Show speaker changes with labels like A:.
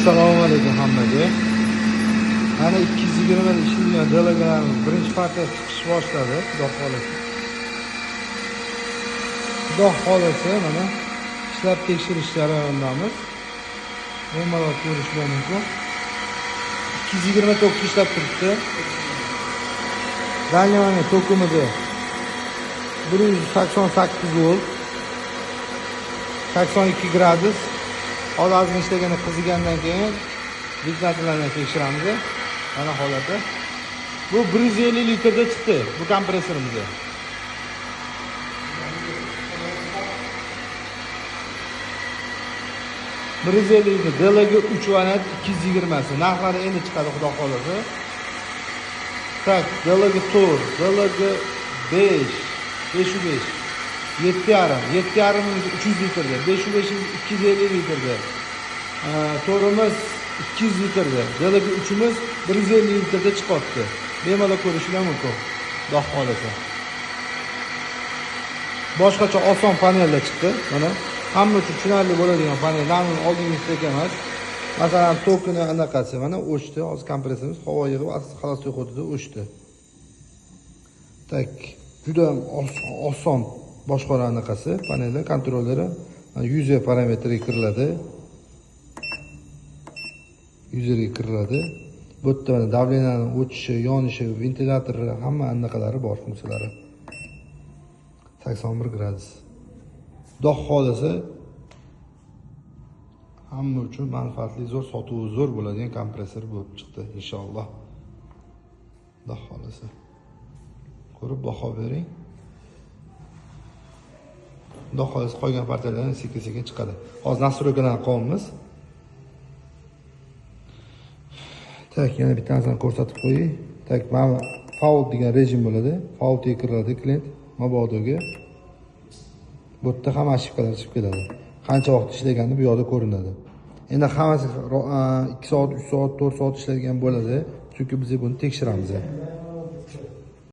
A: Assalomu alaykum hammaga. Mana 220 ishlaydigan delegalarimiz birinchi partiyasi chiqish boshladi. Xudo xolasa mana ishlab tekshirish jarayonidamiz. Bemalol ko'rishlar mumkin. 220 tok ishlab turibdi. Danyamani tokimiz 188 volt, 82 gradus. Hozir ishlagani qizigandan keyin ventilatorlarni tekshiramiz. Mana holati. Bu 150 litrda chiqdi bu kompressorimiz. DLG 3 vanat 220 narxlari endi chiqadi xudo xolasa. Tak, DLG 4, DLG 5, 5.5, 7.5 300 litrda, 5.5 250 litrda. To'rimiz 200 litrda, DLG 3imiz 150 litrda chiqyapti. Bemalol ko'rishlar mumkin. Xudo xolasa. Boshqacha oson panellar chiqdi. Mana hamma uchun tushunarli bo'ladigan panel. Namni oldingizdek emas. Masalan, tokini anaqasi mana o'chdi. Hozir kompressorimiz havo yig'ib xalostoy hududida o'chdi. Tak, juda oson boshqara anaqasi, panellar, kontrollari, yuza parametriga kiriladi. Yuzerga kiriladi. Bu yerda mana davleniyaning o'chishi, yonishi, ventilyator hamma anaqalari bor, funksiyalari. 81 gradus. Xudo xolasa hamma uchun manfaatli, zo'r, sotuvi zo'r bo'ladigan kompressor bo'lib chiqdi inshaalloh. Xudo xolasa. Ko'rib baho bering. Xudo xolasa qolgan partiyalarni sekin-sekin chiqadi. Hozir nastroykalarni qolamiz. Tak, yana bittasini ko'rsatib qo'ying. Tak, mana fault degan rejim bo'ladi. Faultga kiriladi klient mabodoga. Bu yerda ham ошибкалар chiqib keladi. Qancha vaqt ishlaganini bu yerda ko'rinadi. Endi hammasi 2 soat, 3 soat, 4 soat ishlaydigan bo'ladi. Chunki biz buni tekshiramiz.